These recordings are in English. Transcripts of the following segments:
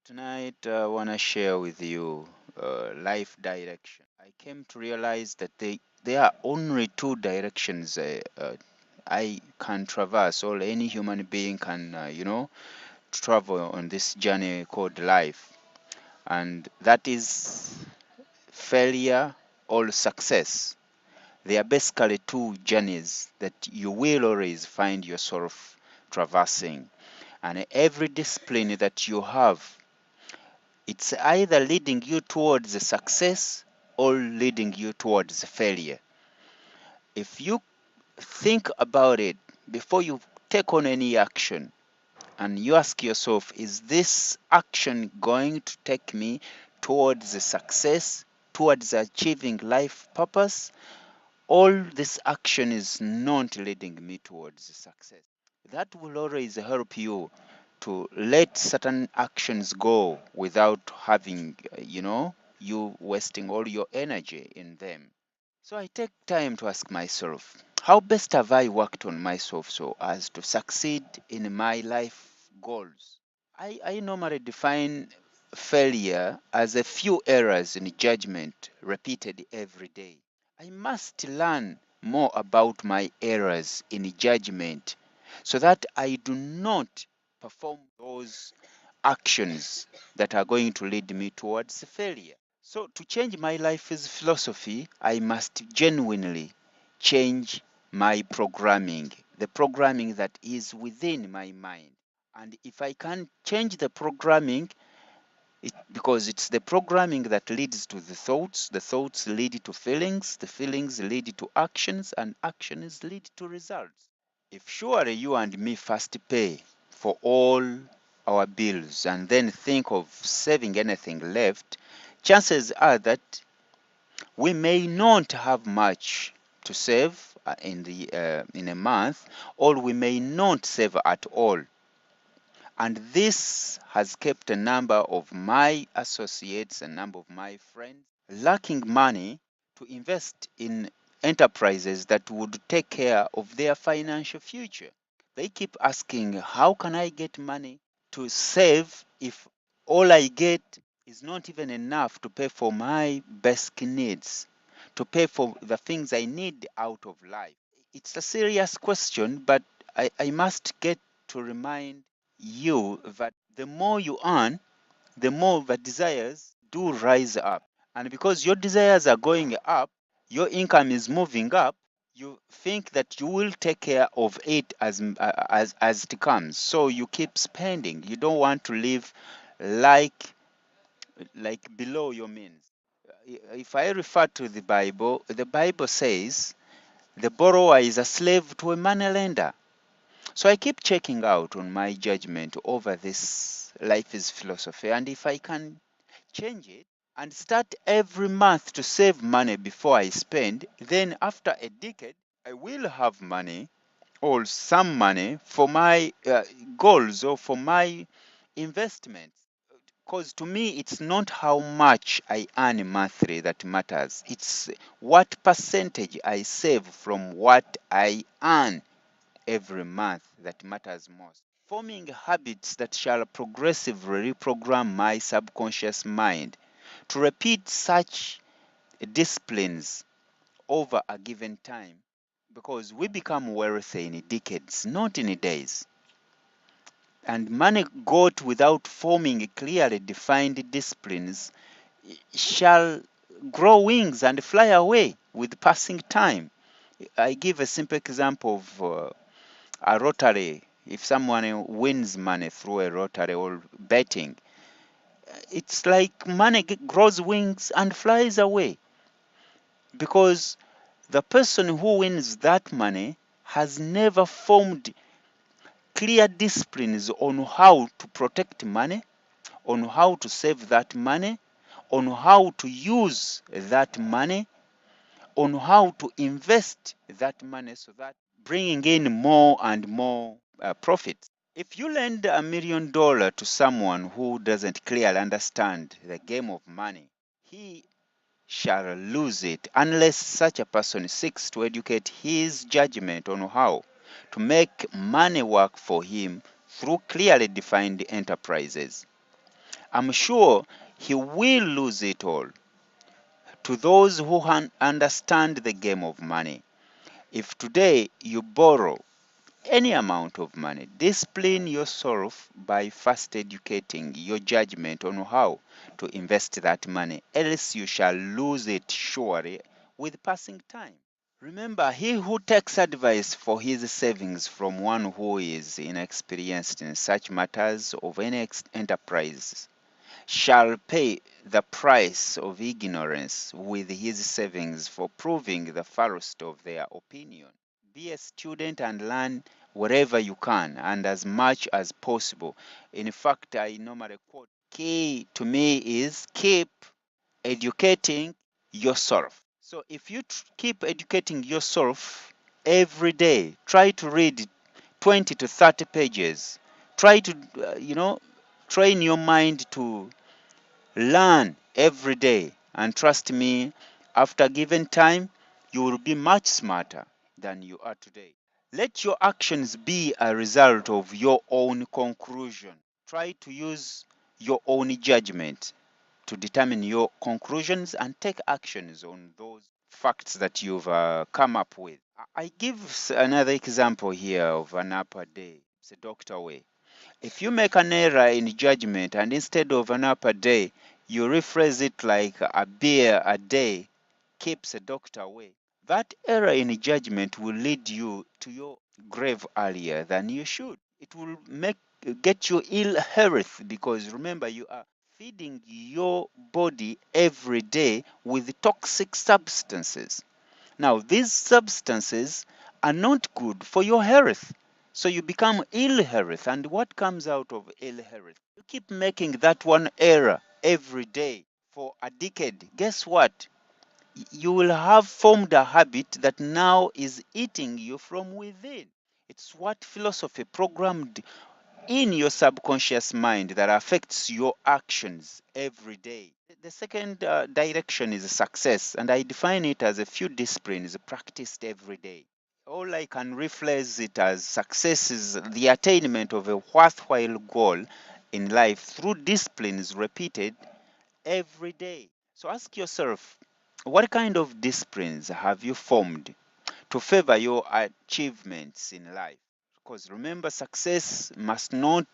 Tonight, I want to share with you life direction. I came to realize that there are only two directions I can traverse, or any human being can, travel on this journey called life. And that is failure or success. They are basically two journeys that you will always find yourself traversing. And every discipline that you have, it's either leading you towards success or leading you towards failure. If you think about it before you take on any action and you ask yourself, is this action going to take me towards success, towards achieving life purpose? All this action is not leading me towards success. That will always help you to let certain actions go without having, you wasting all your energy in them. So I take time to ask myself, how best have I worked on myself so as to succeed in my life goals? I normally define failure as a few errors in judgment repeated every day. I must learn more about my errors in judgment so that I do not perform those actions that are going to lead me towards failure. So, to change my life's philosophy, I must genuinely change my programming, the programming that is within my mind. And if I can change the programming, because it's the programming that leads to the thoughts lead to feelings, the feelings lead to actions, and actions lead to results. If surely you and me first pay for all our bills and then think of saving anything left, chances are that we may not have much to save in a month, or we may not save at all. And this has kept a number of my associates, a number of my friends, lacking money to invest in enterprises that would take care of their financial future. They keep asking, how can I get money to save if all I get is not even enough to pay for my basic needs, to pay for the things I need out of life? It's a serious question, but I must get to remind you that the more you earn, the more the desires do rise up. And because your desires are going up, your income is moving up, you think that you will take care of it as it comes. So you keep spending. You don't want to live like below your means. If I refer to the Bible says the borrower is a slave to a money lender. So I keep checking out on my judgment over this life is philosophy, and if I can change it and start every month to save money before I spend, then after a decade, I will have money or some money for my goals or for my investments. Because to me, it's not how much I earn monthly that matters. It's what percentage I save from what I earn every month that matters most. Forming habits that shall progressively reprogram my subconscious mind to repeat such disciplines over a given time, because we become wealthy in decades, not in days. And money got without forming clearly defined disciplines shall grow wings and fly away with passing time. I give a simple example of a lottery. If someone wins money through a lottery or betting, it's like money grows wings and flies away, because the person who wins that money has never formed clear disciplines on how to protect money, on how to save that money, on how to use that money, on how to invest that money so that bringing in more and more profit. If you lend $1 million to someone who doesn't clearly understand the game of money, he shall lose it unless such a person seeks to educate his judgment on how to make money work for him through clearly defined enterprises. I'm sure he will lose it all. To those who understand the game of money, if today you borrow any amount of money, discipline yourself by first educating your judgment on how to invest that money, else you shall lose it surely with passing time. Remember, he who takes advice for his savings from one who is inexperienced in such matters of any enterprise shall pay the price of ignorance with his savings for proving the fallacy of their opinion. Be a student and learn wherever you can and as much as possible. In fact, I normally quote, key to me is keep educating yourself. So if you keep educating yourself every day, try to read 20 to 30 pages. Try to, train your mind to learn every day. And trust me, after given time, you will be much smarter than you are today. Let your actions be a result of your own conclusion. Try to use your own judgment to determine your conclusions and take actions on those facts that you've come up with. I give another example here of an upper day. It's a doctor way. If you make an error in judgment and instead of an upper day, you rephrase it like a beer a day keeps a doctor away, that error in judgment will lead you to your grave earlier than you should. It will get you ill health because remember you are feeding your body every day with toxic substances. Now, these substances are not good for your health. So you become ill health. And what comes out of ill health? You keep making that one error every day for a decade. Guess what? You will have formed a habit that now is eating you from within. It's what philosophy programmed in your subconscious mind that affects your actions every day. The second direction is success, and I define it as a few disciplines practiced every day. All I can rephrase it as success is the attainment of a worthwhile goal in life through disciplines repeated every day. So ask yourself, what kind of disciplines have you formed to favor your achievements in life? Because remember, success must not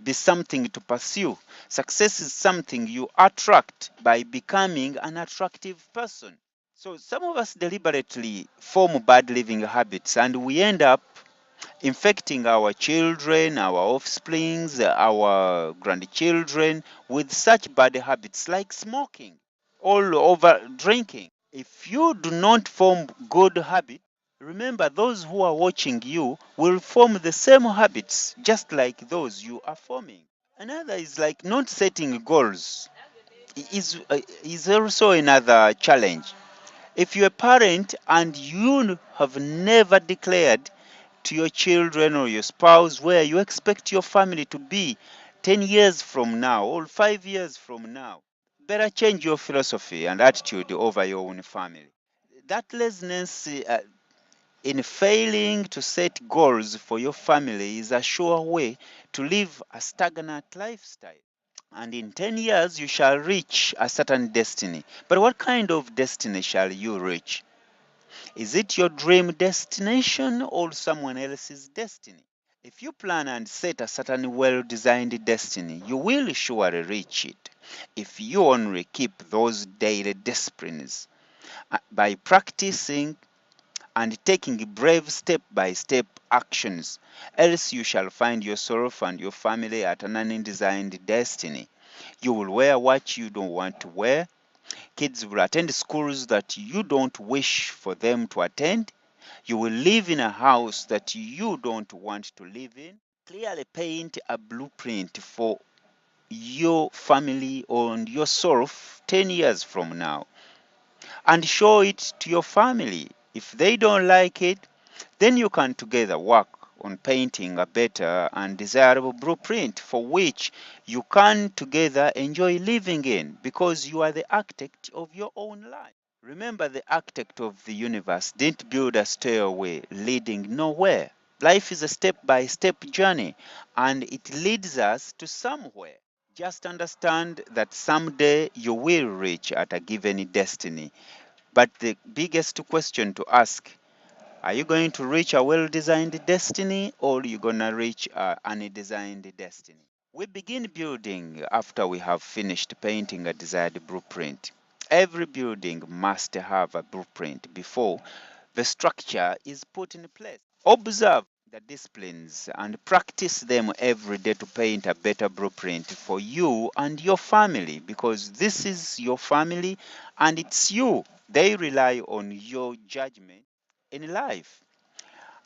be something to pursue. Success is something you attract by becoming an attractive person. So some of us deliberately form bad living habits and we end up infecting our children, our offsprings, our grandchildren with such bad habits like smoking, all over drinking. If you do not form good habits, remember those who are watching you will form the same habits just like those you are forming. Another is like not setting goals is also another challenge. If you're a parent and you have never declared to your children or your spouse where you expect your family to be 10 years from now or 5 years from now, better change your philosophy and attitude over your own family. That laziness in failing to set goals for your family is a sure way to live a stagnant lifestyle. And in 10 years, you shall reach a certain destiny. But what kind of destiny shall you reach? Is it your dream destination or someone else's destiny? If you plan and set a certain well designed destiny, you will surely reach it. If you only keep those daily disciplines by practicing and taking brave step by step actions, else you shall find yourself and your family at an undesigned destiny. You will wear what you don't want to wear. Kids will attend schools that you don't wish for them to attend. You will live in a house that you don't want to live in. Clearly paint a blueprint for your family and yourself 10 years from now and show it to your family. If they don't like it, then you can together work on painting a better and desirable blueprint for which you can together enjoy living in because you are the architect of your own life. Remember, the architect of the universe didn't build a stairway leading nowhere. Life is a step by step journey and it leads us to somewhere. Just understand that someday you will reach at a given destiny. But the biggest question to ask, are you going to reach a well designed destiny or are you going to reach an undesigned destiny? We begin building after we have finished painting a desired blueprint. Every building must have a blueprint before the structure is put in place. Observe the disciplines and practice them every day to paint a better blueprint for you and your family, because this is your family and it's you. They rely on your judgment in life.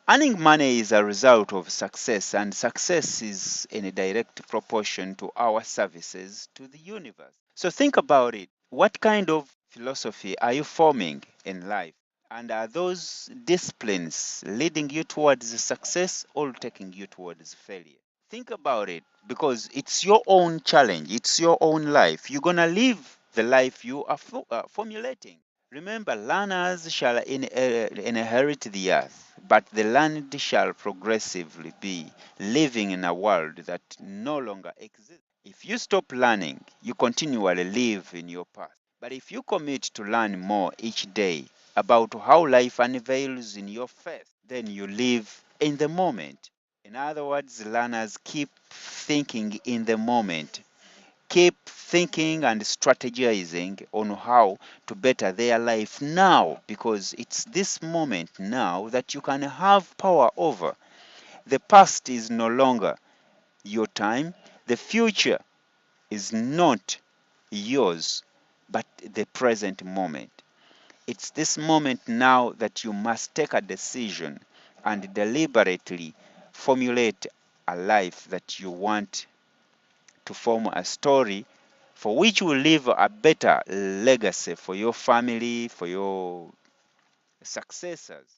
Earning money is a result of success, and success is in a direct proportion to our services to the universe. So think about it. What kind of philosophy are you forming in life? And are those disciplines leading you towards success or taking you towards failure? Think about it, because it's your own challenge, it's your own life. You're going to live the life you are formulating. Remember, learners shall inherit the earth, but the learned shall progressively be living in a world that no longer exists. If you stop learning, you continually live in your past. But if you commit to learn more each day about how life unveils in your face, then you live in the moment. In other words, learners keep thinking in the moment, keep thinking and strategizing on how to better their life now, because it's this moment now that you can have power over. The past is no longer your time, the future is not yours, but the present moment. It's this moment now that you must take a decision and deliberately formulate a life that you want to form a story for which will leave a better legacy for your family, for your successors.